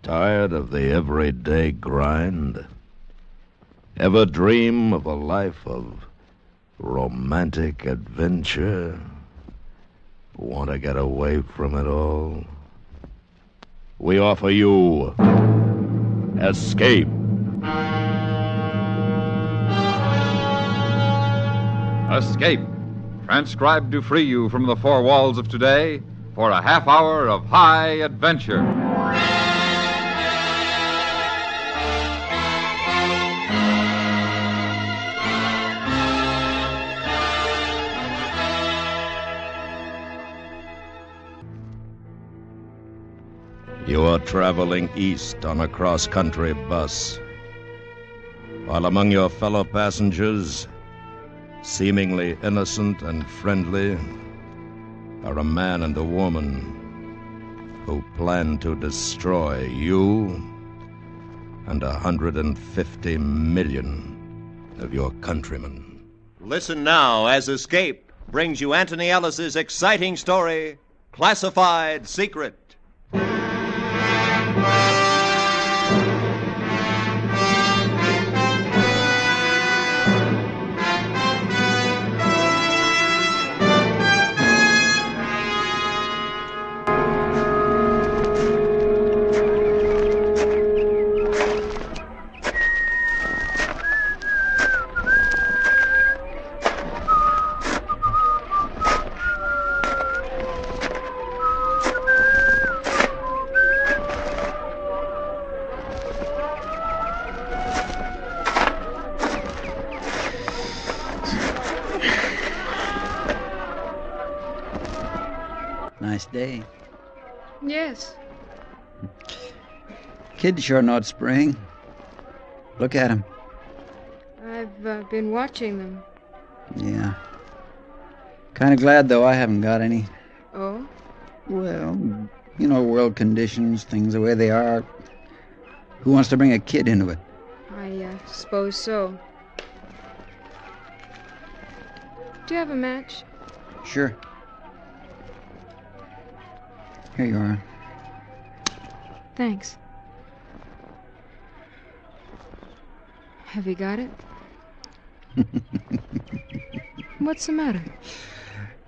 Tired of the everyday grind? Ever dream of a life of romantic adventure? Want to get away from it all? We offer you Escape. Escape, transcribed to free you from the four walls of today for a half hour of high adventure. You are traveling east on a cross-country bus, while among your fellow passengers, seemingly innocent and friendly, are a man and a woman who plan to destroy you and 150 million of your countrymen. Listen now as Escape brings you Anthony Ellis's exciting story, Classified Secret. Nice day. Yes. Kids sure know it's spring. Look at them. I've been watching them. Yeah. Kind of glad, though, I haven't got any. Oh? Well, you know, world conditions, things the way they are. Who wants to bring a kid into it? I suppose so. Do you have a match? Sure. Here you are. Thanks. Have you got it? What's the matter?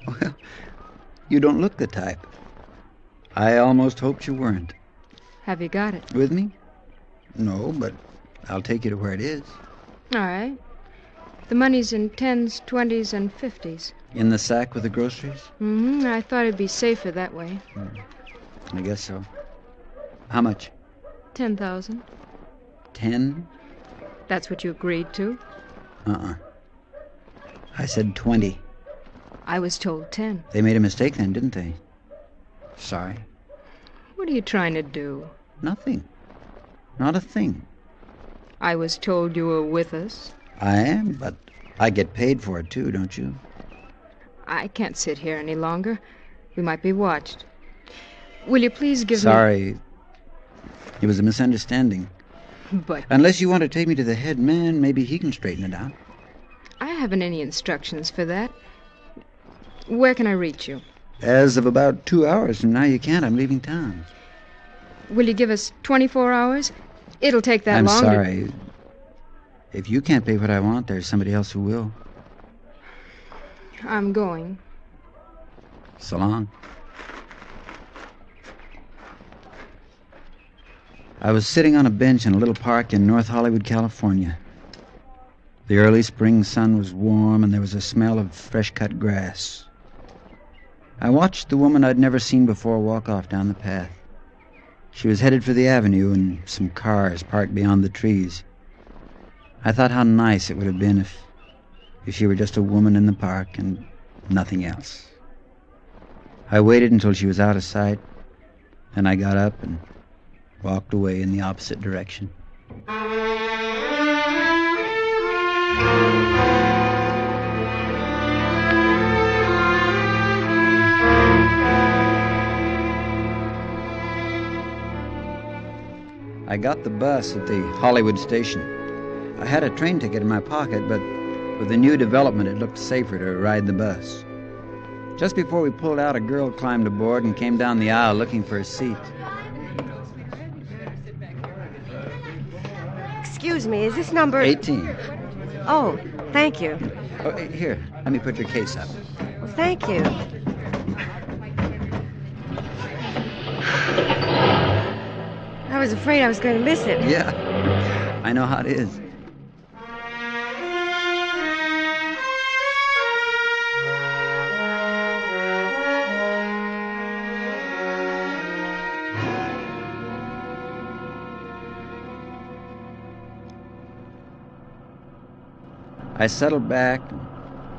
Well, you don't look the type. I almost hoped you weren't. Have you got it? With me? No, but I'll take you to where it is. All right. The money's in 10s, 20s, and 50s. In the sack with the groceries? Mm-hmm. I thought it'd be safer that way. I guess so. How much? 10,000. 10? That's what you agreed to. I said 20. I was told 10. They made a mistake then, didn't they? Sorry. What are you trying to do? Nothing. Not a thing. I was told you were with us. I am, but I get paid for it too, don't you? I can't sit here any longer. We might be watched. Will you please give me... Sorry. It was a misunderstanding. But Unless you want to take me to the head man, maybe he can straighten it out. I haven't any instructions for that. Where can I reach you? As of about 2 hours from now, you can't. I'm leaving town. Will you give us 24 hours? It'll take that I'm long. sorry. If you can't pay what I want, there's somebody else who will. I'm going. So long. I was sitting on a bench in a little park in North Hollywood, California. The early spring sun was warm, and there was a smell of fresh-cut grass. I watched the woman I'd never seen before walk off down the path. She was headed for the avenue, and some cars parked beyond the trees. I thought how nice it would have been if she were just a woman in the park and nothing else. I waited until she was out of sight, then I got up and walked away in the opposite direction. I got the bus at the Hollywood station. I had a train ticket in my pocket, but with the new development, it looked safer to ride the bus. Just before we pulled out, a girl climbed aboard and came down the aisle looking for a seat. Excuse me, is this number... 18. Oh, thank you. Oh, here, let me put your case up. Well, thank you. I was afraid I was going to miss it. Yeah, I know how it is. I settled back and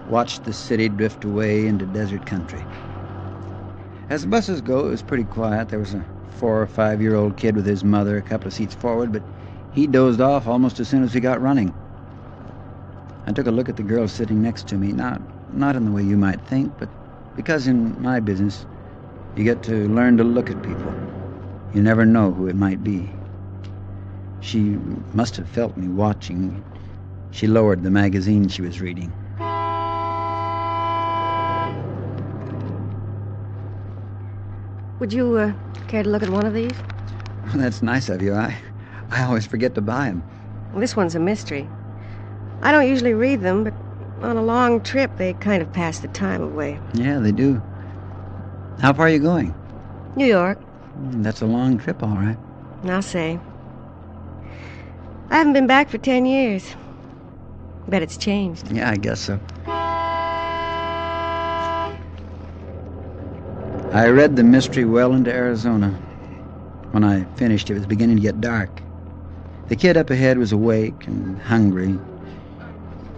watched the city drift away into desert country. As the buses go, it was pretty quiet. There was a 4 or 5 year old kid with his mother a couple of seats forward, but he dozed off almost as soon as we got running. I took a look at the girl sitting next to me, not in the way you might think, but because in my business, you get to learn to look at people. You never know who it might be. She must have felt me watching. She lowered the magazine she was reading. Would you care to look at one of these? That's nice of you. I always forget to buy them. Well, this one's a mystery. I don't usually read them, but on a long trip, they kind of pass the time away. Yeah, they do. How far are you going? New York. That's a long trip, all right. I'll say. I haven't been back for 10 years. Bet it's changed. Yeah, I guess so. I read the mystery well into Arizona. When I finished, it was beginning to get dark. The kid up ahead was awake and hungry.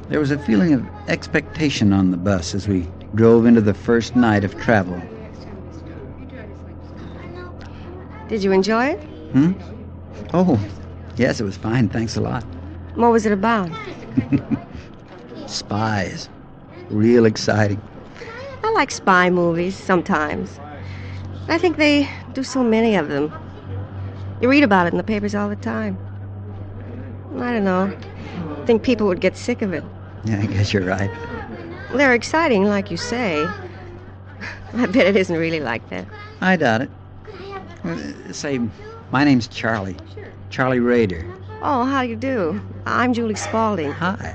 There was a feeling of expectation on the bus as we drove into the first night of travel. Did you enjoy it? Oh, yes, it was fine. Thanks a lot. What was it about? Spies. Real exciting. I like spy movies sometimes. I think they do so many of them. You read about it in the papers all the time. I don't know. I think people would get sick of it. Yeah, I guess you're right. They're exciting, like you say. I bet it isn't really like that. I doubt it. Say, my name's Charlie. Charlie Rader. Oh, how do you do? I'm Julie Spaulding. Hi.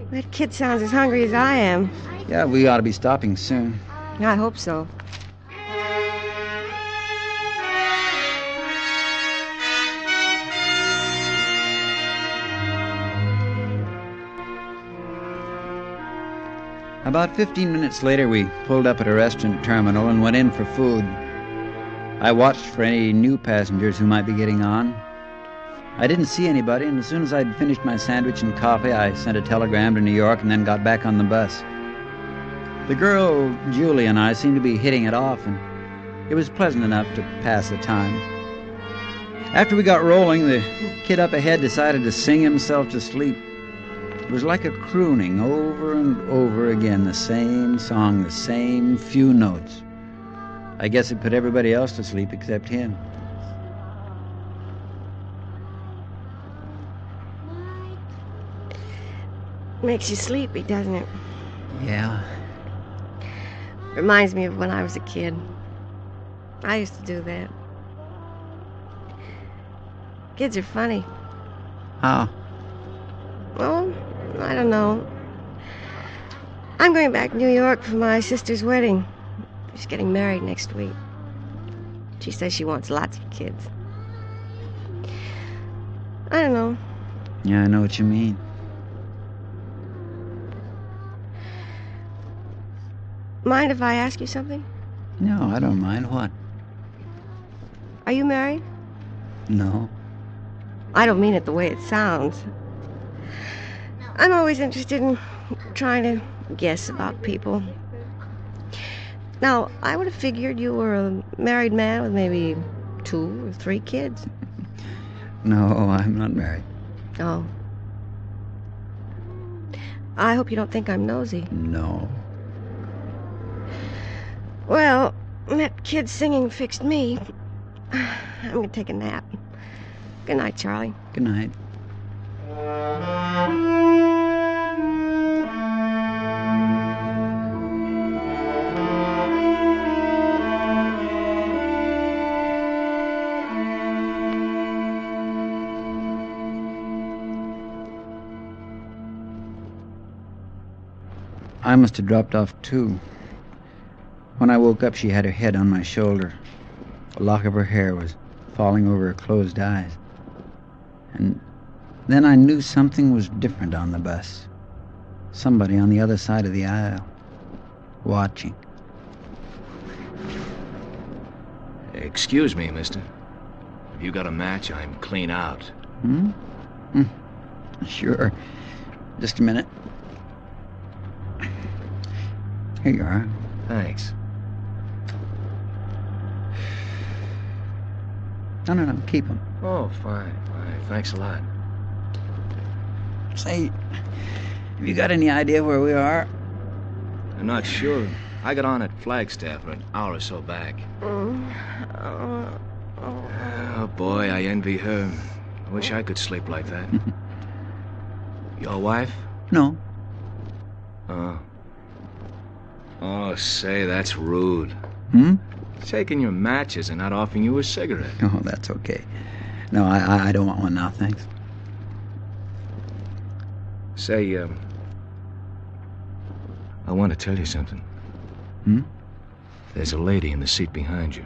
That kid sounds as hungry as I am. Yeah, we ought to be stopping soon. I hope so. About 15 minutes later, we pulled up at a restaurant terminal and went in for food. I watched for any new passengers who might be getting on. I didn't see anybody, and as soon as I'd finished my sandwich and coffee, I sent a telegram to New York and then got back on the bus. The girl, Julie, and I seemed to be hitting it off, and it was pleasant enough to pass the time. After we got rolling, the kid up ahead decided to sing himself to sleep. It was like a crooning over and over again, the same song, the same few notes. I guess it put everybody else to sleep except him. Makes you sleepy, doesn't it? Yeah. Reminds me of when I was a kid. I used to do that. Kids are funny. How? Well, I don't know. I'm going back to New York for my sister's wedding. She's getting married next week. She says she wants lots of kids. I don't know. Yeah, I know what you mean. Mind if I ask you something? No, I don't mind. What? Are you married? No. I don't mean it the way it sounds. I'm always interested in trying to guess about people. Now, I would have figured you were a married man with maybe 2 or 3 kids. No, I'm not married. Oh. I hope you don't think I'm nosy. No. Well, that kid singing fixed me. I'm going to take a nap. Good night, Charlie. Good night. I must have dropped off, too. When I woke up, she had her head on my shoulder. A lock of her hair was falling over her closed eyes. And then I knew something was different on the bus. Somebody on the other side of the aisle, watching. Excuse me, mister. Have you got a match? I'm clean out. Sure. Just a minute. Here you are. Thanks. No, keep them. Oh, fine. Thanks a lot. Say, have you got any idea where we are? I'm not sure. I got on at Flagstaff an hour or so back. Oh, boy, I envy her. I wish I could sleep like that. Your wife? No. Oh, say, that's rude. Taking your matches and not offering you a cigarette. Oh, that's okay. No, I don't want one now, thanks. Say, I want to tell you something. There's a lady in the seat behind you.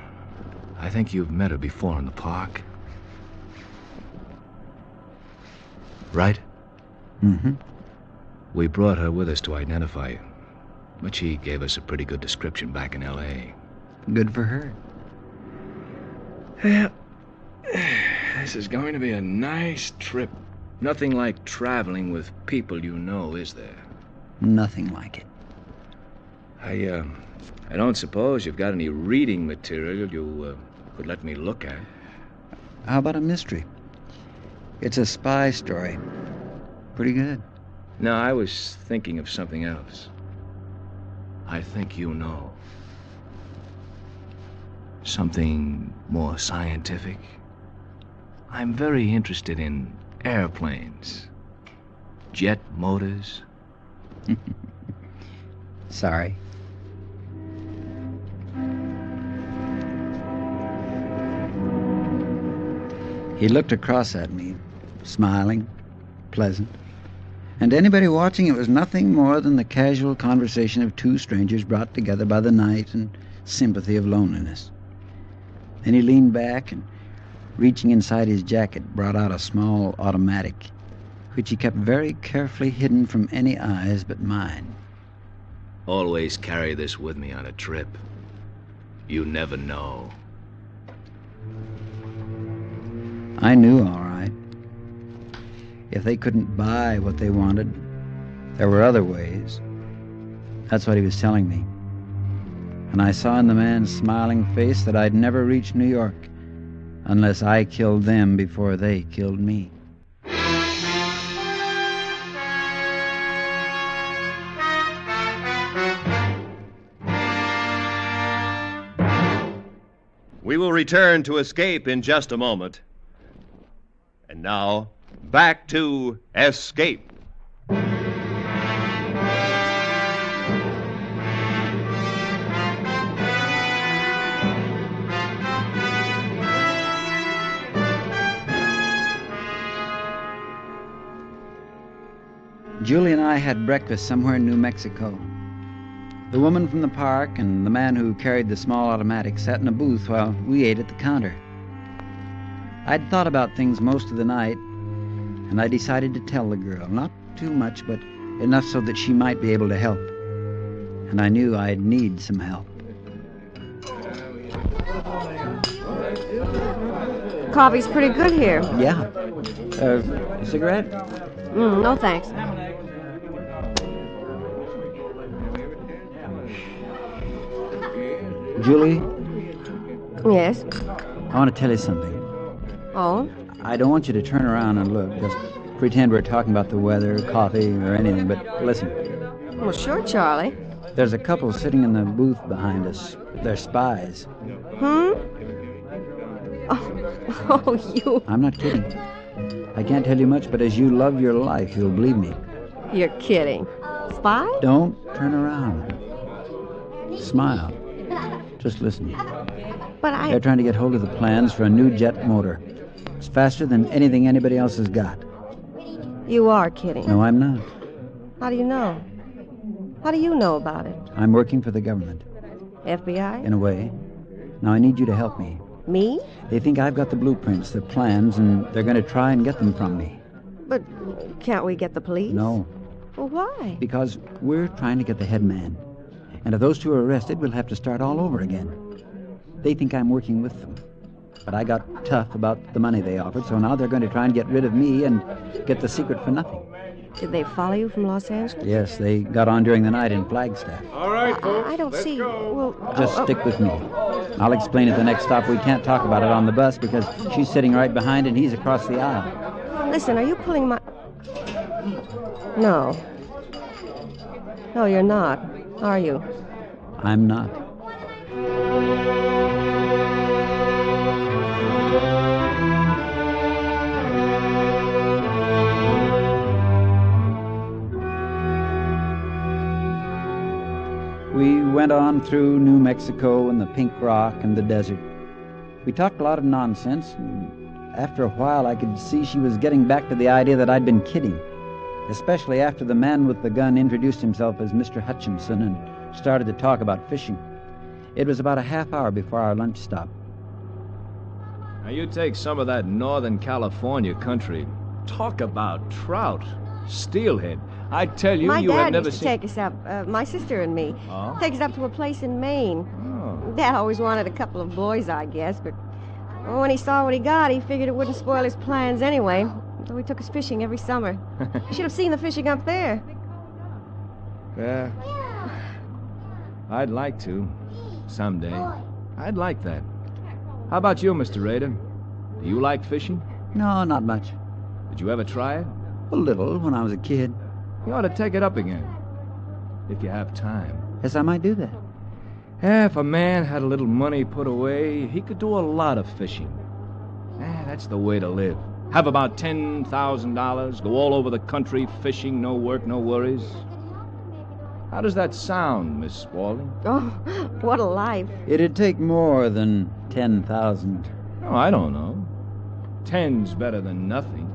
I think you've met her before in the park. Right? We brought her with us to identify you. But she gave us a pretty good description back in L.A. Good for her. Well, this is going to be a nice trip. Nothing like traveling with people you know, is there? Nothing like it. I don't suppose you've got any reading material you could let me look at. How about a mystery? It's a spy story. Pretty good. No, I was thinking of something else. I think you know. Something more scientific. I'm very interested in airplanes. Jet motors. Sorry. He looked across at me, smiling, pleasant. And to anybody watching, it was nothing more than the casual conversation of two strangers brought together by the night and sympathy of loneliness. Then he leaned back and, reaching inside his jacket, brought out a small automatic, which he kept very carefully hidden from any eyes but mine. Always carry this with me on a trip. You never know. I knew, all right. If they couldn't buy what they wanted, there were other ways. That's what he was telling me. And I saw in the man's smiling face that I'd never reach New York unless I killed them before they killed me. We will return to Escape in just a moment. And now, back to Escape. Julie and I had breakfast somewhere in New Mexico. The woman from the park and the man who carried the small automatic sat in a booth while we ate at the counter. I'd thought about things most of the night, and I decided to tell the girl, not too much, but enough so that she might be able to help. And I knew I'd need some help. Coffee's pretty good here. Yeah. A cigarette? No thanks. Julie, Yes. I want to tell you something. Oh? I don't want you to turn around and look. Just pretend we're talking about the weather, coffee, or anything. But listen, Well, sure, Charlie. there's a couple sitting in the booth behind us. They're spies. Oh, you... I'm not kidding. I can't tell you much, but as you love your life, you'll believe me. You're kidding. Spy? Don't turn around. Smile. Just listen. But They're trying to get hold of the plans for a new jet motor. It's faster than anything anybody else has got. You are kidding. No, I'm not. How do you know? How do you know about it? I'm working for the government, FBI? in a way. Now, I need you to help me. Me? They think I've got the blueprints, the plans, and they're going to try and get them from me. But can't we get the police? No, Well, why? because we're trying to get the head man. And if those two are arrested, we'll have to start all over again. They think I'm working with them. But I got tough about the money they offered, so now they're going to try and get rid of me and get the secret for nothing. Did they follow you from Los Angeles? Yes, they got on during the night in Flagstaff. All right, folks. I don't let's see. go. Well, Just stick with me. I'll explain at the next stop. We can't talk about it on the bus because she's sitting right behind and he's across the aisle. Listen, are you pulling my... No. No, you're not, are you? I'm not. We went on through New Mexico and the Pink Rock and the desert. We talked a lot of nonsense, and after a while I could see she was getting back to the idea that I'd been kidding, especially after the man with the gun introduced himself as Mr. Hutchinson and started to talk about fishing. It was about a half hour before our lunch stop. Now, you take some of that Northern California country. Talk about trout, steelhead. I tell you, My you have dad never used to seen... take us up, my sister and me. Oh? Take us up to a place in Maine. Oh. Dad always wanted a couple of boys, I guess, but when he saw what he got, he figured it wouldn't spoil his plans anyway. So he took us fishing every summer. You should have seen the fishing up there. Yeah. I'd like to. Someday. I'd like that. How about you, Mr. Rader? Do you like fishing? No, not much. Did you ever try it? A little when I was a kid. You ought to take it up again. If you have time. Yes, I might do that. If a man had a little money put away, he could do a lot of fishing. That's the way to live. Have about $10,000, go all over the country fishing, no work, no worries. How does that sound, Miss Spaulding? Oh, what a life. It'd take more than 10,000. Oh, I don't know. 10's better than nothing.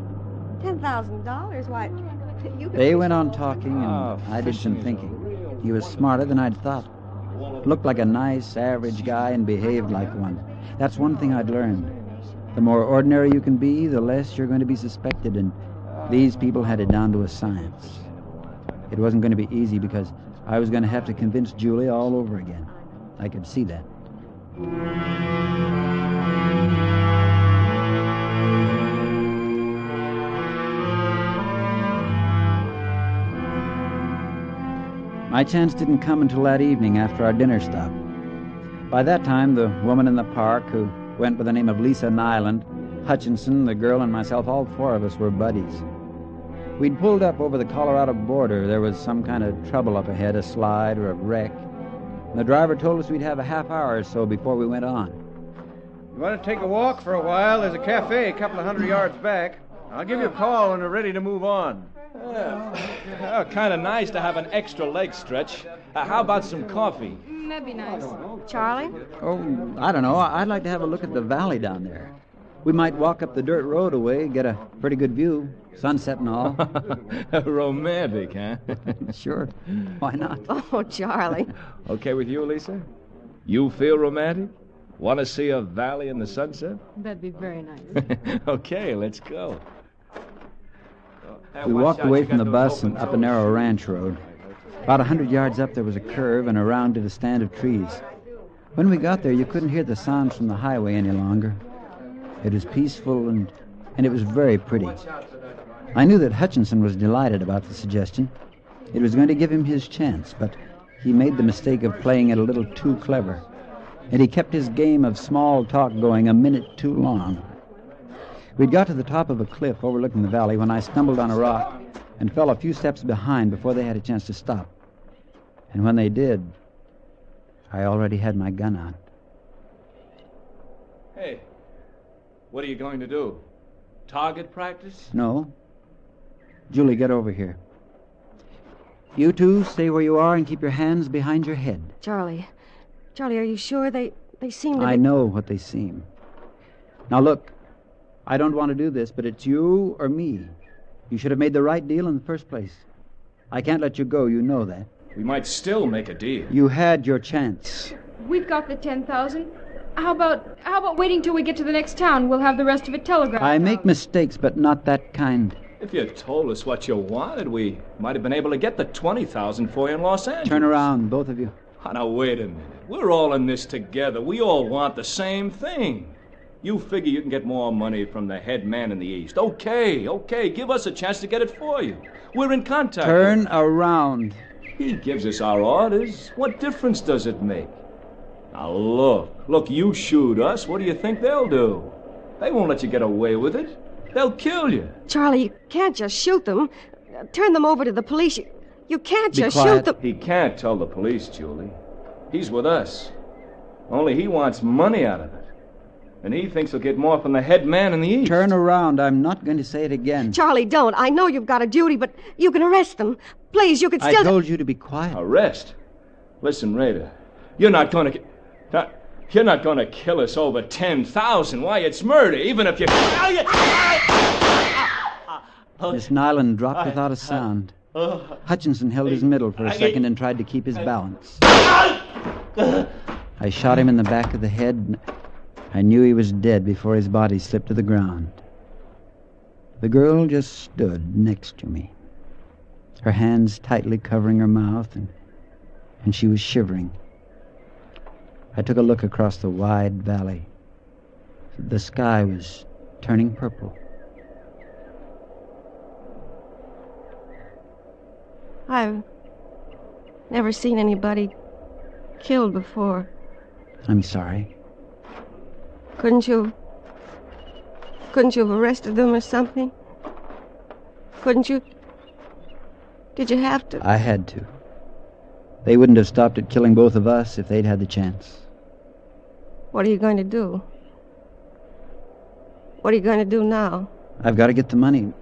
$10,000? Why, you could... They went on talking, and I did fishing some is thinking. He was smarter than I'd thought. Looked like a nice, average guy and behaved like one. That's one thing I'd learned. The more ordinary you can be, the less you're going to be suspected, and these people had it down to a science. It wasn't going to be easy because I was going to have to convince Julie all over again. I could see that. My chance didn't come until that evening after our dinner stop. By that time, the woman in the park, who went by the name of Lisa Nyland, Hutchinson, the girl, and myself, all four of us were buddies. We'd pulled up over the Colorado border. There was some kind of trouble up ahead, a slide or a wreck. The driver told us we'd have a half hour or so before we went on. You want to take a walk for a while? There's a cafe a couple of 100 yards back. I'll give you a call when we're ready to move on. Kind of nice to have an extra leg stretch. How about some coffee? That'd be nice. Charlie? Oh, I don't know. I'd like to have a look at the valley down there. We might walk up the dirt road away, get a pretty good view, sunset and all. Romantic, huh? Sure. Why not? Oh, Charlie. Okay with you, Lisa? You feel romantic? Want to see a valley in the sunset? That'd be very nice. Okay, let's go. We walked away from the bus and up a narrow ranch road. About 100 yards up, there was a curve, and around it a stand of trees. When we got there, you couldn't hear the sounds from the highway any longer. It was peaceful, and it was very pretty. I knew that Hutchinson was delighted about the suggestion. It was going to give him his chance, but he made the mistake of playing it a little too clever, and he kept his game of small talk going a minute too long. We'd got to the top of a cliff overlooking the valley when I stumbled on a rock and fell a few steps behind before they had a chance to stop. And when they did, I already had my gun out. Hey, what are you going to do? Target practice? No. Julie, get over here. You two stay where you are and keep your hands behind your head. Charlie, are you sure they seem to I be... know what they seem. Now look, I don't want to do this, but it's you or me. You should have made the right deal in the first place. I can't let you go, you know that. we might still make a deal. You had your chance. We've got the 10,000. How about waiting till we get to the next town? We'll have the rest of it telegraphed. I make mistakes, but not that kind. If you told us what you wanted, we might have been able to get the 20,000 for you in Los Angeles. Turn around, both of you. Oh, now, wait a minute. We're all in this together. We all want the same thing. You figure you can get more money from the head man in the East. Okay. Give us a chance to get it for you. We're in contact. Turn around. He gives us our orders. What difference does it make? Now, look, you shoot us. What do you think they'll do? They won't let you get away with it. They'll kill you. Charlie, you can't just shoot them. Turn them over to the police. You can't Be just quiet. shoot them. He can't tell the police, Julie. He's with us. Only he wants money out of it. And he thinks he'll get more from the head man in the East. Turn around. I'm not going to say it again. Charlie, don't. I know you've got a duty, but you can arrest them. Please, you can still... I told you to be quiet. Arrest? Listen, Raider, you're not going to... You're not going to kill us over 10,000. Why, it's murder, even if you... Miss Nyland dropped without a sound. Hutchinson held his middle for a second and tried to keep his balance. I shot him in the back of the head, and I knew he was dead before his body slipped to the ground. The girl just stood next to me, her hands tightly covering her mouth, and she was shivering. I took a look across the wide valley. The sky was turning purple. I've never seen anybody killed before. I'm sorry. Couldn't you have arrested them or something? Couldn't you? Did you have to? I had to. They wouldn't have stopped at killing both of us if they'd had the chance. What are you going to do? What are you going to do now? I've got to get the money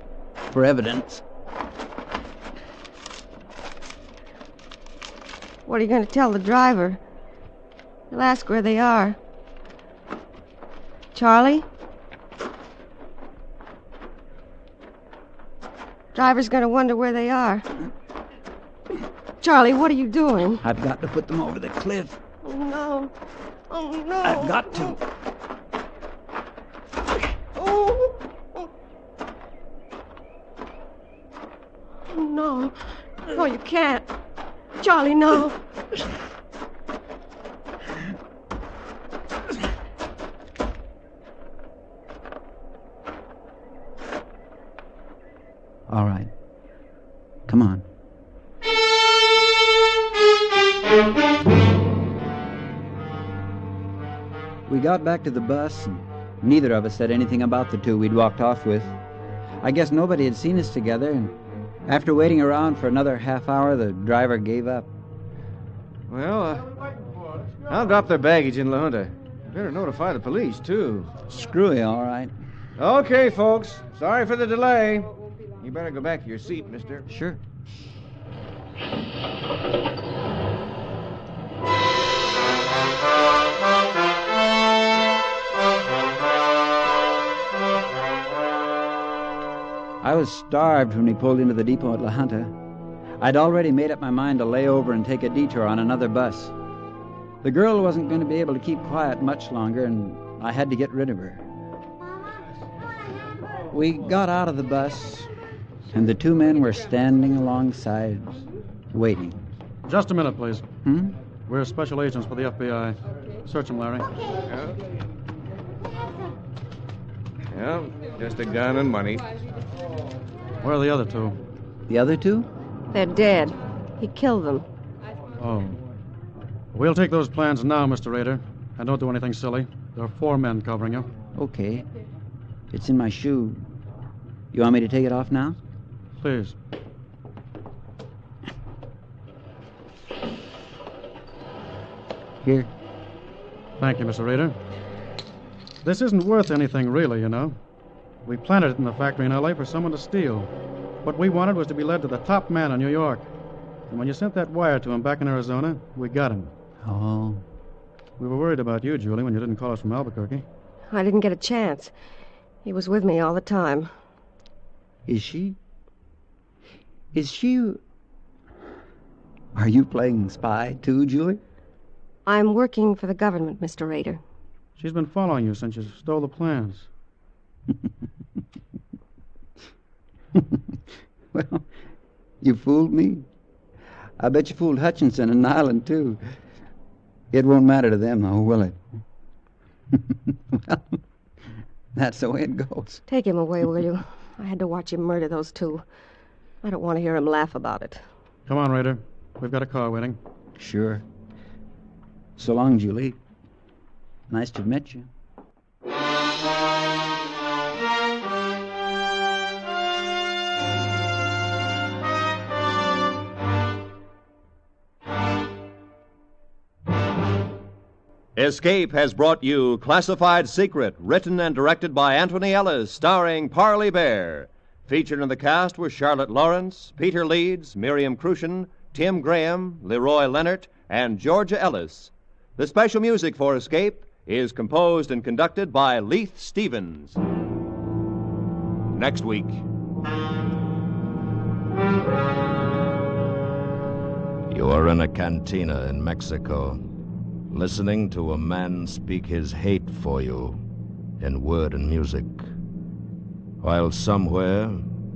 for evidence. What are you going to tell the driver? He'll ask where they are. Charlie? Driver's going to wonder where they are. Charlie, what are you doing? I've got to put them over the cliff. Oh, no. Oh, no. I've got to. Oh. Oh, no. No, you can't. Charlie, no. All right. Come on. We got back to the bus, and neither of us said anything about the two we'd walked off with. I guess nobody had seen us together, and after waiting around for another half hour, the driver gave up. Well, I'll drop their baggage in La Junta. Better notify the police, too. Screwy, all right. Okay, folks. Sorry for the delay. You better go back to your seat, mister. Sure. I was starved when we pulled into the depot at La Junta. I'd already made up my mind to lay over and take a detour on another bus. The girl wasn't going to be able to keep quiet much longer, and I had to get rid of her. We got out of the bus, and the two men were standing alongside, waiting. Just a minute, please. Hmm? We're special agents for the FBI. Search him, Larry. Yeah, just a gun and money. Where are the other two? The other two? They're dead. He killed them. Oh. We'll take those plans now, Mr. Rader. And don't do anything silly. There are 4 men covering you. Okay. It's in my shoe. You want me to take it off now? Please. Here. Thank you, Mr. Rader. This isn't worth anything, really, you know. We planted it in the factory in L.A. for someone to steal. What we wanted was to be led to the top man in New York. And when you sent that wire to him back in Arizona, we got him. Oh. We were worried about you, Julie, when you didn't call us from Albuquerque. I didn't get a chance. He was with me all the time. Is she? Is she... Are you playing spy, too, Julie? I'm working for the government, Mr. Rader. She's been following you since you stole the plans. Well, you fooled me. I bet you fooled Hutchinson and Nyland, too. It won't matter to them, though, will it? Well, that's the way it goes. Take him away, will you? I had to watch him murder those two. I don't want to hear him laugh about it. Come on, Raider. We've got a car waiting. Sure. So long, Julie. Nice to have met you. Escape has brought you Classified Secret, written and directed by Anthony Ellis, starring Parley Bear. Featured in the cast were Charlotte Lawrence, Peter Leeds, Miriam Crucian, Tim Graham, Leroy Leonard, and Georgia Ellis. The special music for Escape is composed and conducted by Leith Stevens. Next week. You are in a cantina in Mexico, listening to a man speak his hate for you in word and music, while somewhere,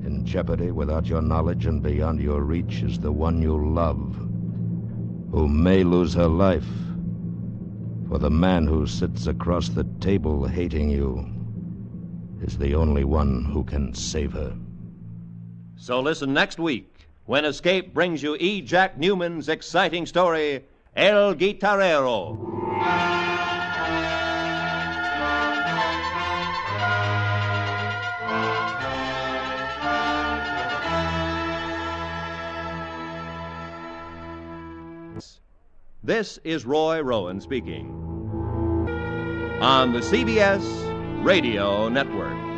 in jeopardy without your knowledge and beyond your reach, is the one you love, who may lose her life, for the man who sits across the table hating you is the only one who can save her. So listen next week when Escape brings you E. Jack Newman's exciting story, El Guitarrero. This is Roy Rowan speaking. On the CBS Radio Network.